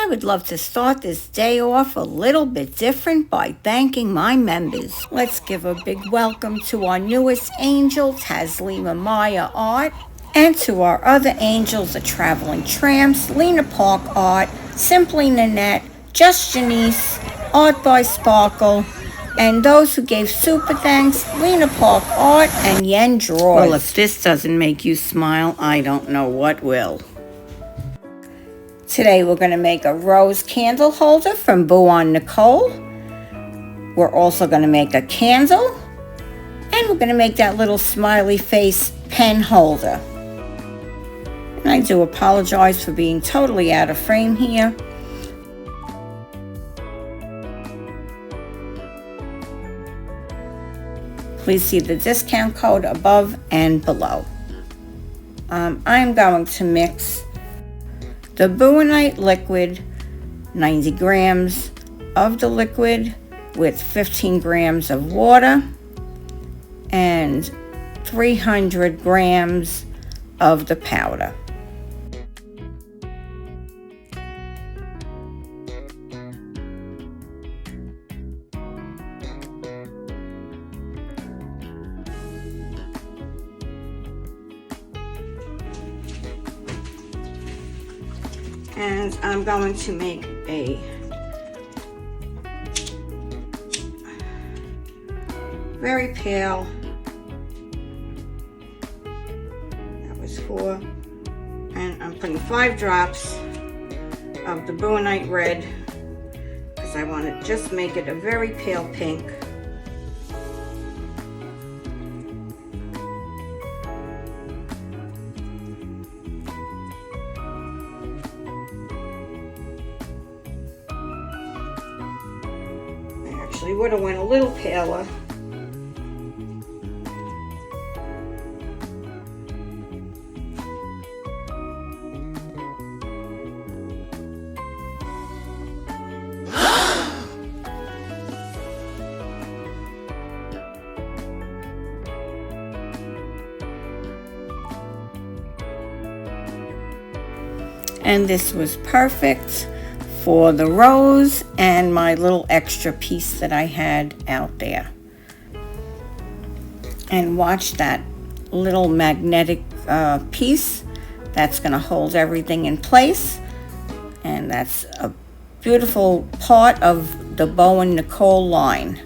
I would love to start this day off a little bit different by thanking my members. Let's give a big welcome to our newest angel, Taslima Maya Art, and to our other angels, the Traveling Tramps, Lena Park Art, Simply Nanette, Just Janice, Art by Sparkle, and those who gave super thanks, Lena Park Art and Yen Drawers. Well, if this doesn't make you smile, I don't know what will. Today we're going to make a rose candle holder from Boowan Nicole. We're also going to make a candle, and we're going to make that little smiley face pen holder. And I do apologize for being totally out of frame here. Please see the discount code above and below. I'm going to mix the Boowannite liquid, 90 grams of the liquid with 15 grams of water and 300 grams of the powder. And I'm going to make a very pale, that was 4, and I'm putting 5 drops of the Boowanite red because I want to just make it a very pale pink. Actually would have went a little paler. And this was perfect for the rose and my little extra piece that I had out there. And watch that little magnetic piece. That's going to hold everything in place. And that's a beautiful part of the Boowan Nicole line.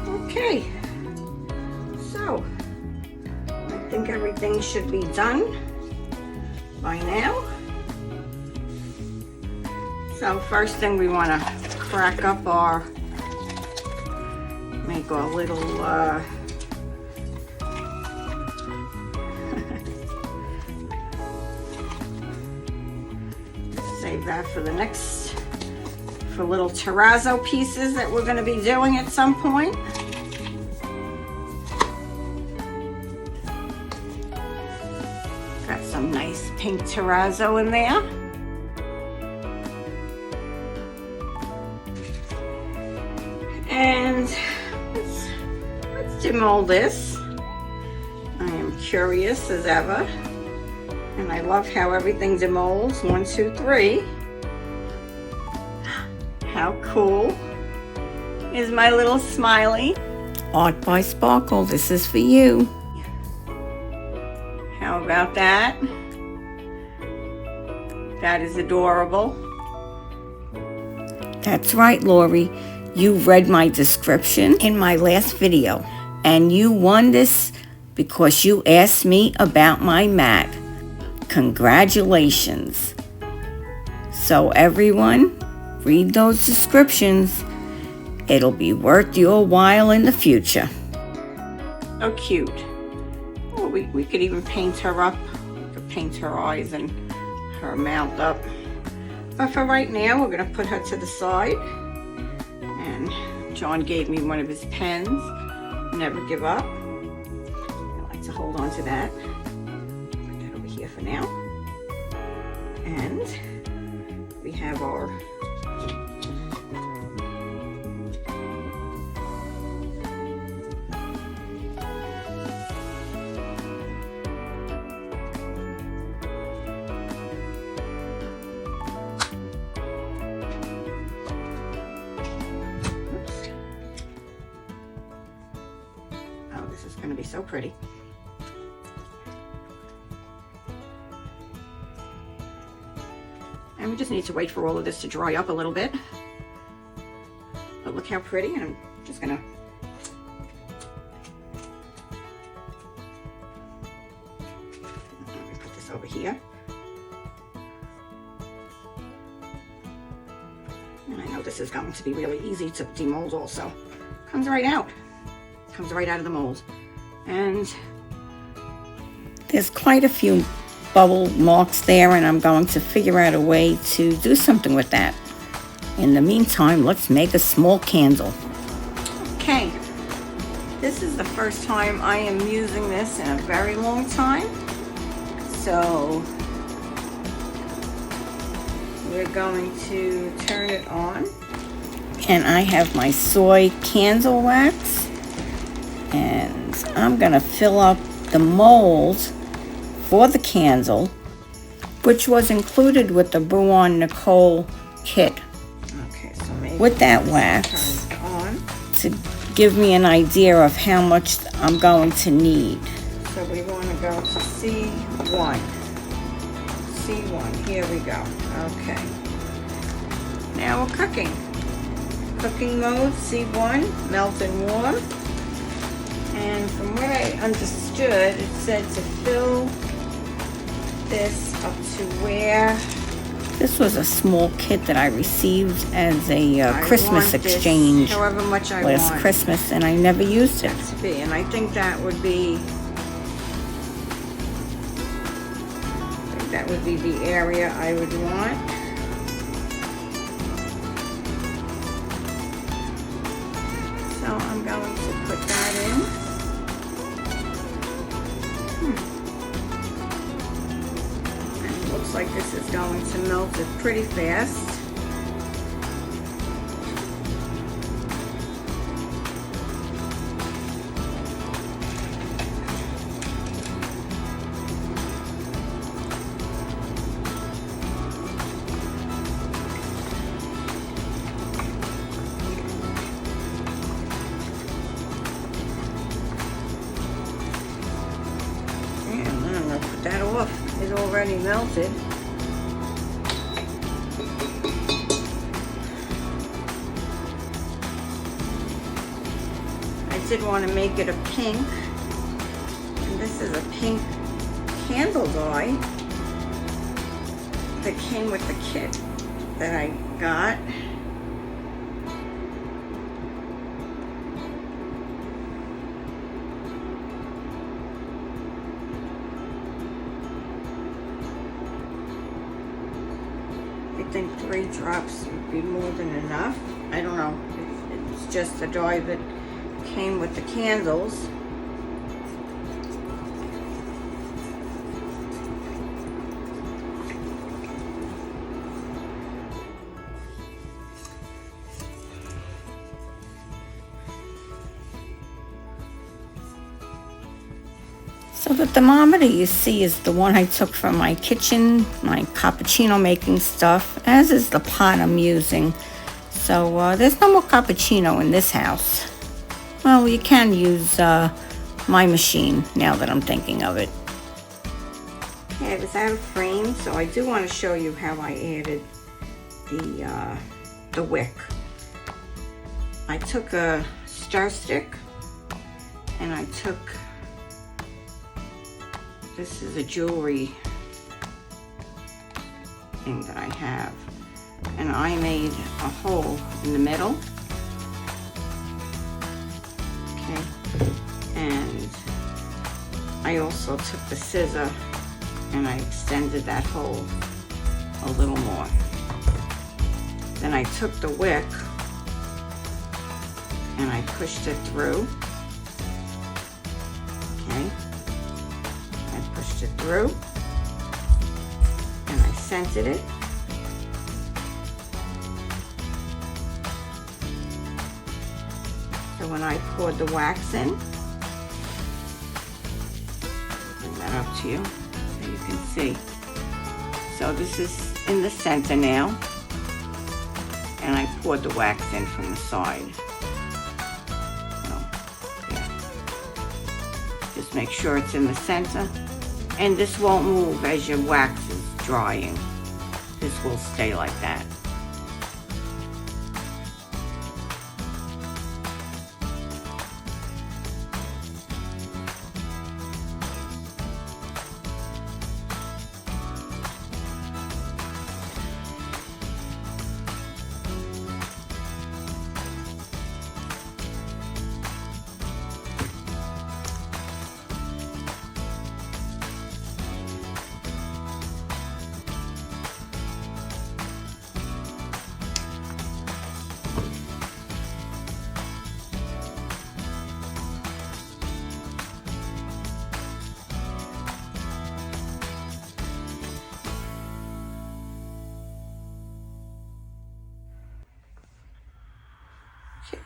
Okay, so I think everything should be done by now. So first thing we want to crack up our, make our little save that for the next, for little terrazzo pieces that we're going to be doing at some point. Got some nice pink terrazzo in there. And let's demold this. I am curious as ever. And I love how everything demolds. 1, 2, 3. How cool is my little smiley? Art by Sparkle, this is for you. How about that? That is adorable. That's right, Lori. You read my description in my last video, and you won this because you asked me about my mat. Congratulations. So everyone, read those descriptions. It'll be worth your while in the future. So cute. Oh, we could even paint her up. We could paint her eyes and her mouth up. But for right now, we're going to put her to the side. And John gave me one of his pens, Never Give Up. I like to hold on to that. Put that over here for now. And we have our be so pretty. And we just need to wait for all of this to dry up a little bit. But look how pretty, and I'm just gonna let me put this over here. And I know this is going to be really easy to demold also. Comes right out. Comes right out of the mold. And there's quite a few bubble marks there, and I'm going to figure out a way to do something with that. In the meantime, let's make a small candle. Okay, this is the first time I am using this in a very long time. So we're going to turn it on. And I have my soy candle wax, and I'm gonna fill up the mold for the candle, which was included with the Boowan Nicole kit. Okay, so maybe with that wax turn it on to give me an idea of how much I'm going to need. So we want to go to C1. C1, here we go. Okay. Now we're cooking. Cooking mode, C1, melt and warm. And from what I understood, it said to fill this up to where... This was a small kit that I received as a Christmas exchange however much I last want. Christmas, and I never used it. To be, and I think that would be... that would be the area I would want. So I'm going to put that in. And it looks like this is going to melt it pretty fast. That off is already melted. I did want to make it a pink, and this is a pink candle dye that came with the kit that I got. I think 3 drops would be more than enough. I don't know. It's just the dye that came with the candles. So the thermometer you see is the one I took from my kitchen, my cappuccino making stuff, as is the pot I'm using. So there's no more cappuccino in this house. Well, you can use my machine now that I'm thinking of it. Okay, it was out of frame, so I do want to show you how I added the wick. I took a star stick, and I took... This is a jewelry thing that I have, and I made a hole in the middle. Okay, and I also took the scissor and I extended that hole a little more. Then I took the wick and I pushed it through. Okay. Pushed it through, and I scented it. So when I poured the wax in, bring that up to you so you can see. So this is in the center now, and I poured the wax in from the side. So, yeah. Just make sure it's in the center. And this won't move as your wax is drying. This will stay like that.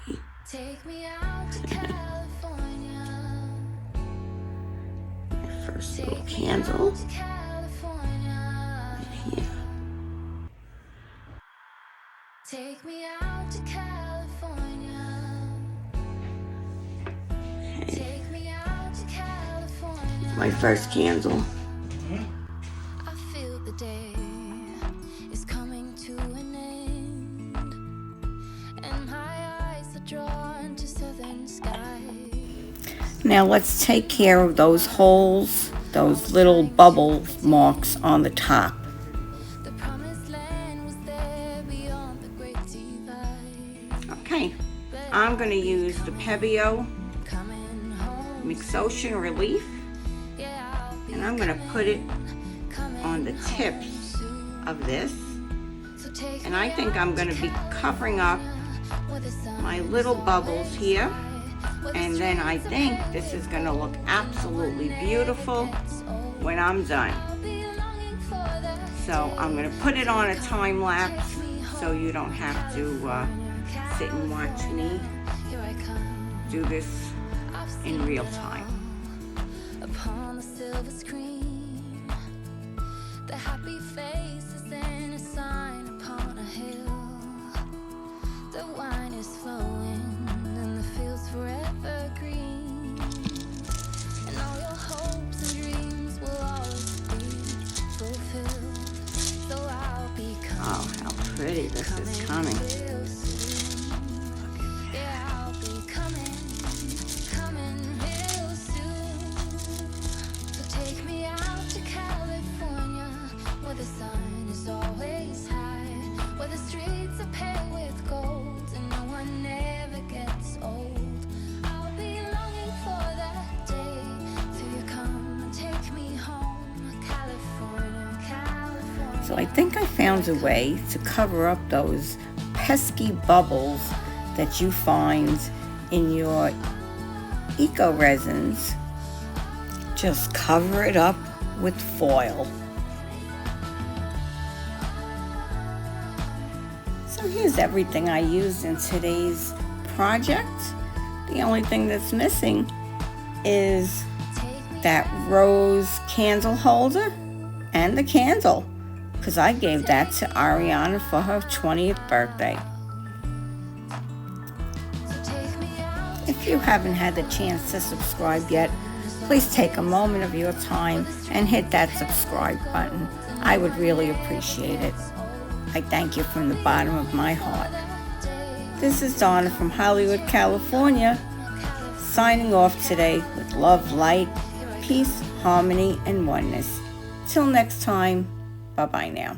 Okay. Take me out to California. My first little candle. Here. Take me out to California. Okay. Take me out to California. My first candle. I feel the day is coming to an end, and my eyes are drawn to southern skies. Now let's take care of those holes, those little bubble marks on the top. The promised land was there beyond the great divide. Okay, I'm going to use the Pebeo Coming home, Mixocean Relief, yeah, I'll be and I'm going to put it coming on the tips soon. of this. So take And I think I'm going to be covering up where the sun my little bubbles here. And then I think this is going to look absolutely beautiful when I'm done. So I'm going to put it on a time lapse so you don't have to sit and watch me Here I come, do this in real time. upon the silver screen. The happy faces and a sign upon a hill. The wine is flowing and the fields forever green. And all your hopes and dreams will always be fulfilled. So I'll be Oh, how pretty this is coming. real soon. Yeah, I'll be coming real soon. So take me out to California, where the sun is always high, where the streets are paved with gold, and no one ever gets old. I'll be longing for that day till you come and take me home, California, California. So I think I found a way to cover up those pesky bubbles that you find in your eco resins. Just cover it up with foil. So here's everything I used in today's project. The only thing that's missing is that rose candle holder and the candle, because I gave that to Ariana for her 20th birthday. If you haven't had the chance to subscribe yet, please take a moment of your time and hit that subscribe button. I would really appreciate it. I thank you from the bottom of my heart. This is Donna from Hollywood, California, signing off today with love, light, peace, harmony, and oneness. Till next time, bye-bye now.